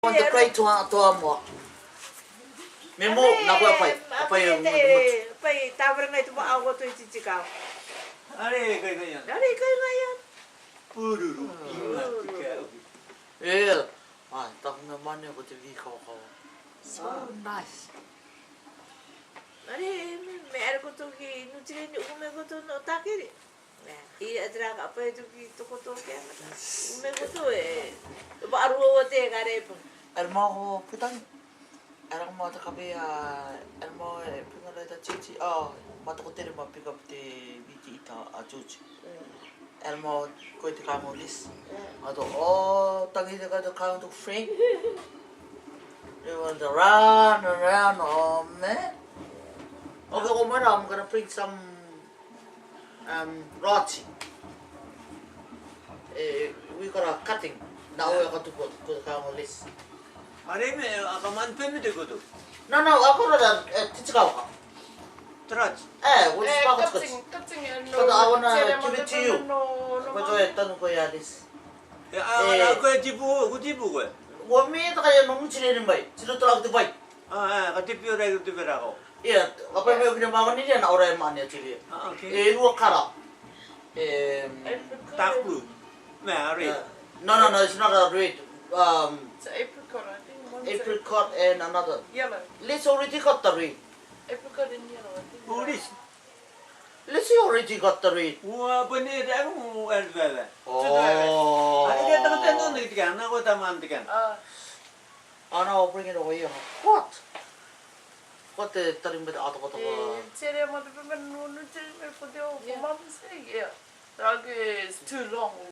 Want to play to mo. Memo na ko apa yung Pay tawag na ito mo ako to ichichikaw. Ari kayo ngayon. Dari kayo ngayon. Pururu. Yeah. Ah, tak naman yung TV ko. So nice. Dari meron ko to ki nuchire ni ume ko to no takiri. I adra ka pa ito ki to ko to kaya mata. Ume ko to baru wote kare po. Elmo ko putang. Erang mo ta kabe elmo pinala ta chichi mata ko tere mo pick up the BT ita ajuj. Elmo ko ite ka mo lis. Ato tangi ka to count to frame. They want to run around, oh man. Okay, I'm gonna bring some roti. We got a cutting. Now we're going to put the list. Ari me akaman pe mi de ko to. No, ako na titsikaw ka. Trach. What's about Cutting But I wanna give it to you. But wait, tanong ko yan is. Ako jibu ko. Wami ito kaya nung chinirin ba? Sino tulak di ba? Katipyo ra ko ako. Iya, kapag may ginawa niya na oray man niya chili. Okay. Ruwa kara. Takbu. Me ari. No, it's not a red. It's apricot, I think. Apricot and another. Yellow. Let's already got the red. Apricot and yellow, I think. Puris. Let's already got the red. Wa bani ra mo elbele. Oh. Ari ka ta tanong ni tikan na ko taman tikan. Oh no, bring it away. What? What the tarim bit out of the Cherry, I'm going to put my no, no, cherry, for the old mom say, yeah. Dog is too long.